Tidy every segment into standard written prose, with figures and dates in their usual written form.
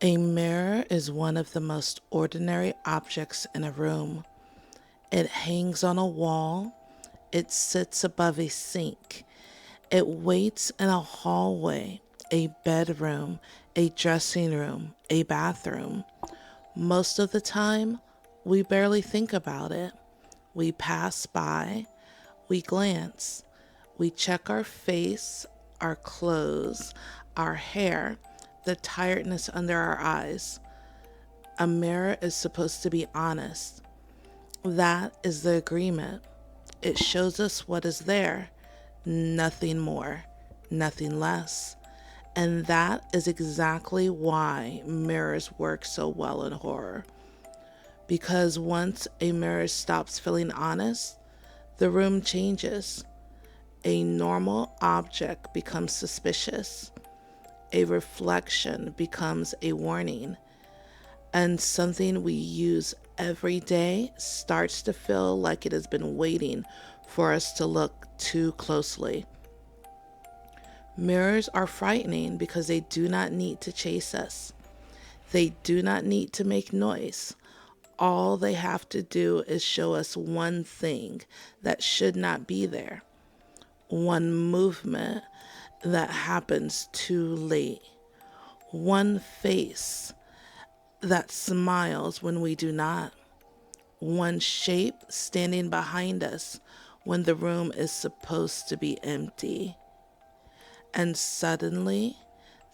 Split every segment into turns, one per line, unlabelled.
A mirror is one of the most ordinary objects in a room. It hangs on a wall, it sits above a sink, it waits in a hallway, a bedroom, a dressing room, a bathroom. Most of the time, we barely think about it. We pass by, we glance, we check our face, our clothes, our hair, the tiredness under our eyes. A mirror is supposed to be honest. That is the agreement. It shows us what is there, nothing more, nothing less. And that is exactly why mirrors work so well in horror. Because once a mirror stops feeling honest, the room changes. A normal object becomes suspicious. A reflection becomes a warning. And something we use every day starts to feel like it has been waiting for us to look too closely. Mirrors are frightening because they do not need to chase us. They do not need to make noise. All they have to do is show us one thing that should not be there, one movement that happens too late, one face that smiles when we do not, one shape standing behind us when the room is supposed to be empty. And suddenly,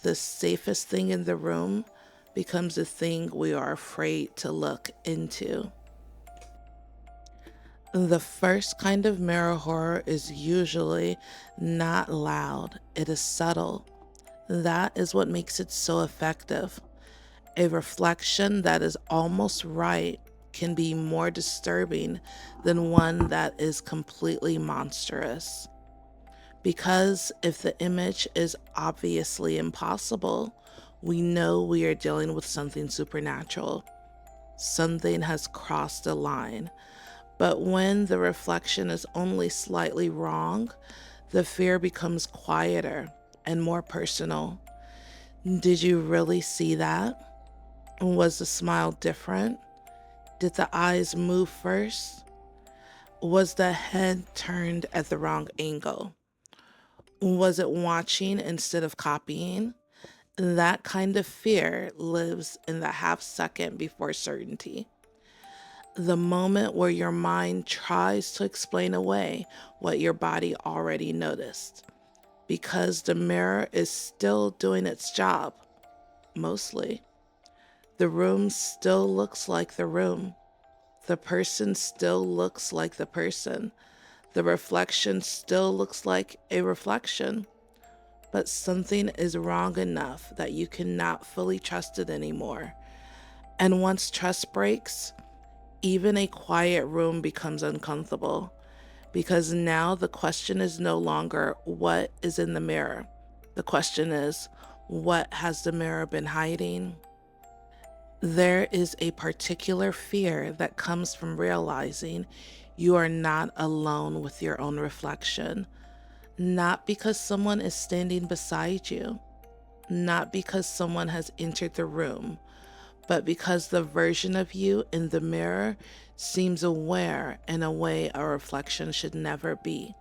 the safest thing in the room becomes the thing we are afraid to look into. The first kind of mirror horror is usually not loud, it is subtle. That is what makes it so effective. A reflection that is almost right can be more disturbing than one that is completely monstrous. Because if the image is obviously impossible, we know we are dealing with something supernatural. Something has crossed a line. But when the reflection is only slightly wrong, the fear becomes quieter and more personal. Did you really see that? Was the smile different? Did the eyes move first? Was the head turned at the wrong angle? Was it watching instead of copying? That kind of fear lives in the half second before certainty. The moment where your mind tries to explain away what your body already noticed. Because the mirror is still doing its job, mostly. The room still looks like the room. The person still looks like the person. The reflection still looks like a reflection. But something is wrong enough that you cannot fully trust it anymore. And once trust breaks, even a quiet room becomes uncomfortable because now the question is no longer what is in the mirror. The question is, what has the mirror been hiding? There is a particular fear that comes from realizing you are not alone with your own reflection. Not because someone is standing beside you, not because someone has entered the room, but because the version of you in the mirror seems aware in a way a reflection should never be.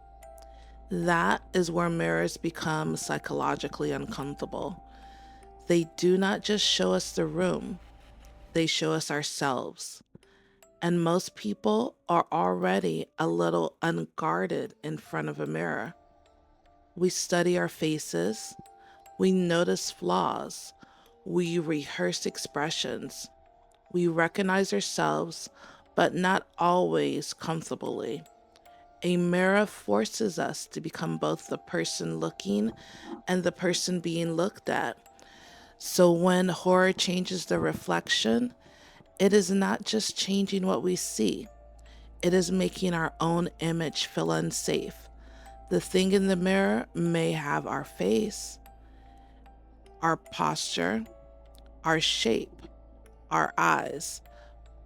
That is where mirrors become psychologically uncomfortable. They do not just show us the room, they show us ourselves. And most people are already a little unguarded in front of a mirror. We study our faces, we notice flaws, we rehearse expressions, we recognize ourselves, but not always comfortably. A mirror forces us to become both the person looking and the person being looked at. So when horror changes the reflection, it is not just changing what we see, it is making our own image feel unsafe. The thing in the mirror may have our face, our posture, our shape, our eyes,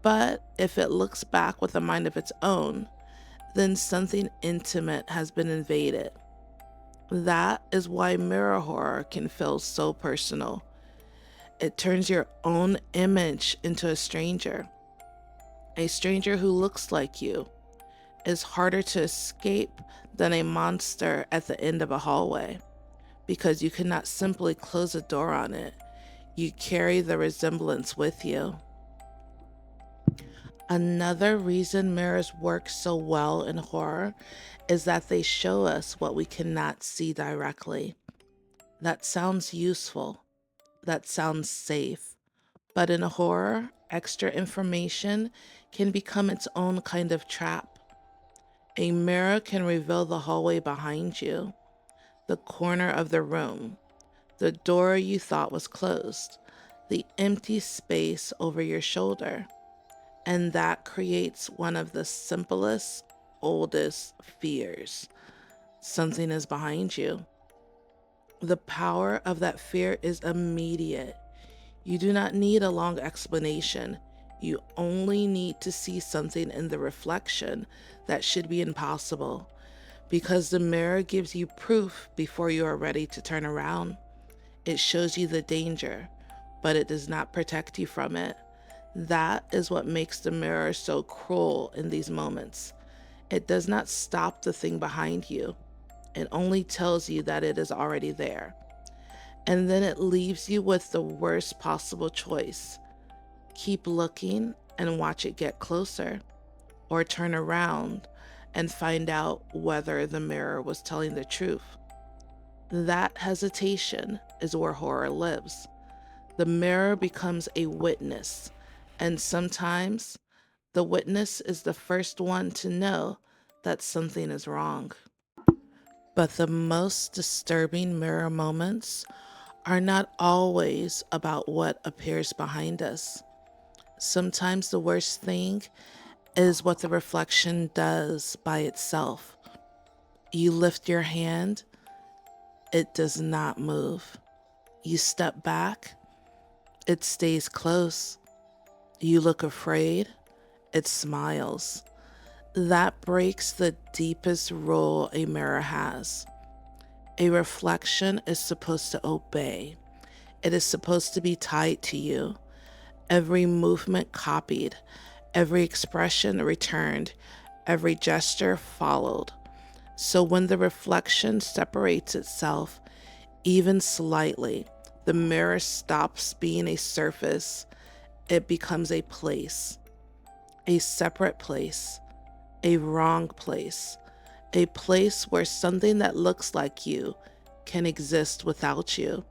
but if it looks back with a mind of its own, then something intimate has been invaded. That is why mirror horror can feel so personal. It turns your own image into a stranger. A stranger who looks like you is harder to escape than a monster at the end of a hallway, because you cannot simply close a door on it. You carry the resemblance with you. Another reason mirrors work so well in horror is that they show us what we cannot see directly. That sounds useful. That sounds safe. But in horror, extra information can become its own kind of trap. A mirror can reveal the hallway behind you, the corner of the room, the door you thought was closed, the empty space over your shoulder. And that creates one of the simplest, oldest fears. Something is behind you. The power of that fear is immediate. You do not need a long explanation. You only need to see something in the reflection that should be impossible, because the mirror gives you proof before you are ready to turn around. It shows you the danger, but it does not protect you from it. That is what makes the mirror so cruel in these moments. It does not stop the thing behind you. It only tells you that it is already there. And then it leaves you with the worst possible choice. Keep looking and watch it get closer, or turn around and find out whether the mirror was telling the truth. That hesitation is where horror lives. The mirror becomes a witness, and sometimes the witness is the first one to know that something is wrong. But the most disturbing mirror moments are not always about what appears behind us. Sometimes the worst thing is what the reflection does by itself. You lift your hand, it does not move. You step back, it stays close. You look afraid, it smiles. That breaks the deepest rule a mirror has. A reflection is supposed to obey. It is supposed to be tied to you. Every movement copied, every expression returned, every gesture followed. So when the reflection separates itself, even slightly, the mirror stops being a surface. It becomes a place, a separate place, a wrong place, a place where something that looks like you can exist without you.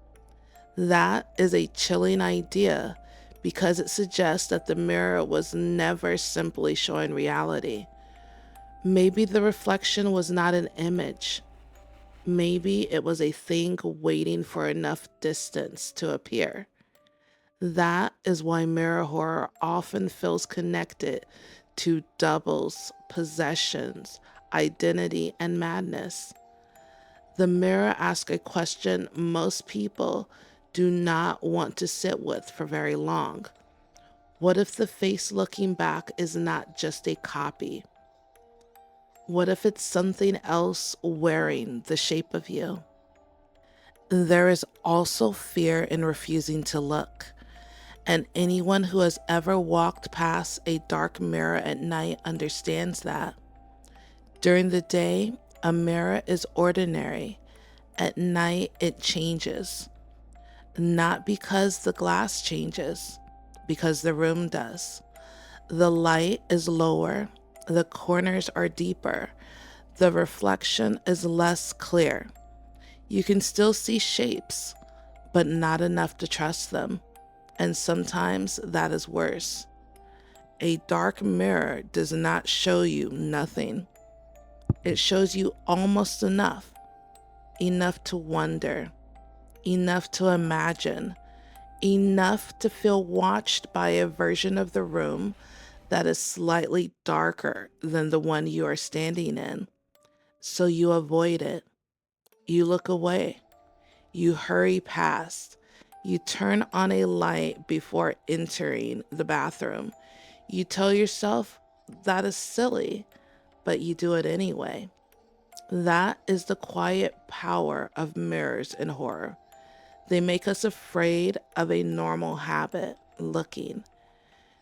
That is a chilling idea, because it suggests that the mirror was never simply showing reality. Maybe the reflection was not an image. Maybe it was a thing waiting for enough distance to appear. That is why mirror horror often feels connected to doubles, possessions, identity, and madness. The mirror asks a question most people do not want to sit with for very long. What if the face looking back is not just a copy? What if it's something else wearing the shape of you? There is also fear in refusing to look, and anyone who has ever walked past a dark mirror at night understands that. During the day, a mirror is ordinary. At night, it changes. Not because the glass changes, because the room does. The light is lower, the corners are deeper, the reflection is less clear. You can still see shapes, but not enough to trust them. And sometimes that is worse. A dark mirror does not show you nothing. It shows you almost enough, enough to wonder, enough to imagine, enough to feel watched by a version of the room that is slightly darker than the one you are standing in. So you avoid it. You look away. You hurry past. You turn on a light before entering the bathroom. You tell yourself that is silly, but you do it anyway. That is the quiet power of mirrors in horror. They make us afraid of a normal habit, looking.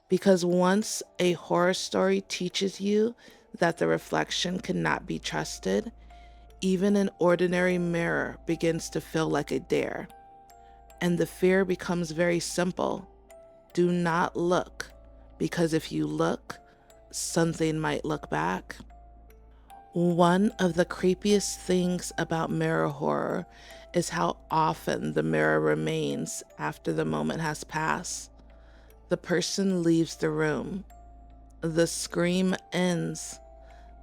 Because once a horror story teaches you that the reflection cannot be trusted, even an ordinary mirror begins to feel like a dare. And the fear becomes very simple. Do not look, because if you look, something might look back. One of the creepiest things about mirror horror is how often the mirror remains after the moment has passed. The person leaves the room. The scream ends.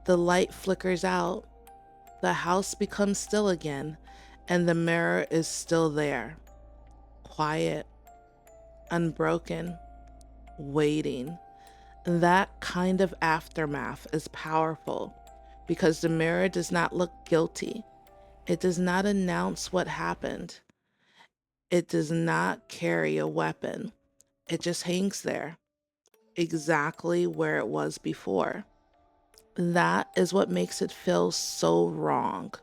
The light flickers out. The house becomes still again, and the mirror is still there, quiet, unbroken, waiting. That kind of aftermath is powerful because the mirror does not look guilty. It does not announce what happened. It does not carry a weapon. It just hangs there, exactly where it was before. That is what makes it feel so wrong.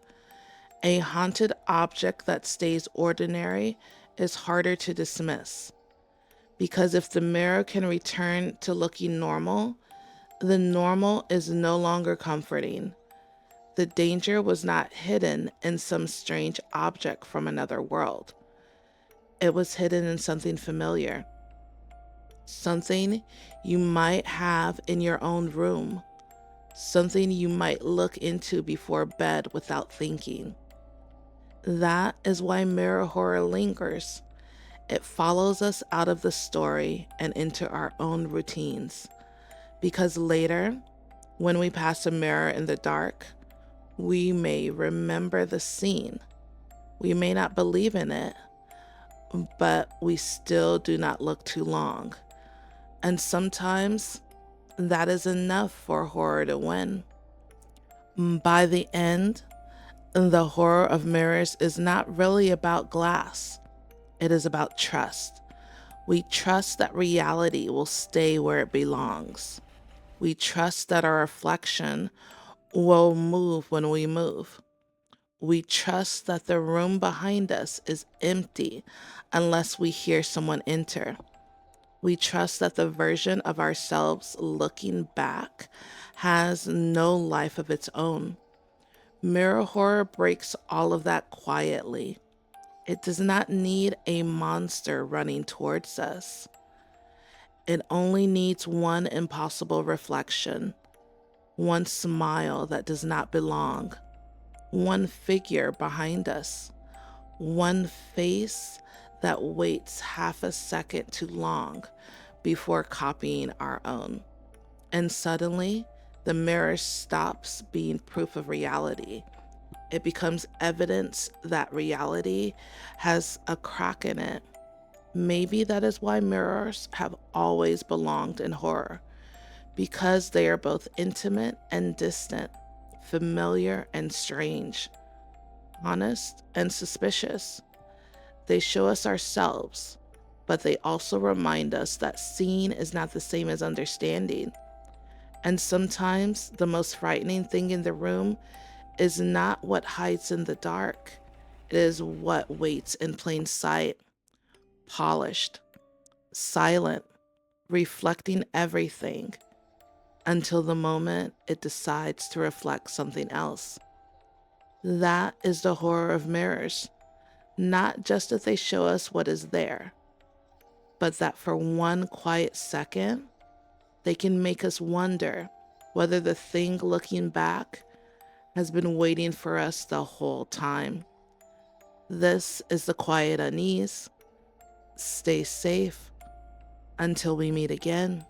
A haunted object that stays ordinary is harder to dismiss because if the mirror can return to looking normal, the normal is no longer comforting. The danger was not hidden in some strange object from another world. It was hidden in something familiar, something you might have in your own room, something you might look into before bed without thinking. That is why mirror horror lingers. It follows us out of the story and into our own routines. Because later, when we pass a mirror in the dark, we may remember the scene. We may not believe in it, but we still do not look too long. And sometimes that is enough for horror to win. By the end, the horror of mirrors is not really about glass. It is about trust. We trust that reality will stay where it belongs. We trust that our reflection will move when we move. We trust that the room behind us is empty unless we hear someone enter. We trust that the version of ourselves looking back has no life of its own. Mirror horror breaks all of that quietly. It does not need a monster running towards us. It only needs one impossible reflection, one smile that does not belong, one figure behind us, one face that waits half a second too long before copying our own. And suddenly, the mirror stops being proof of reality. It becomes evidence that reality has a crack in it. Maybe that is why mirrors have always belonged in horror, because they are both intimate and distant, familiar and strange, honest and suspicious. They show us ourselves, but they also remind us that seeing is not the same as understanding. And sometimes the most frightening thing in the room is not what hides in the dark, it is what waits in plain sight, polished, silent, reflecting everything until the moment it decides to reflect something else. That is the horror of mirrors. Not just that they show us what is there, but that for one quiet second, they can make us wonder whether the thing looking back has been waiting for us the whole time. This is the Quiet Unease. Stay safe until we meet again.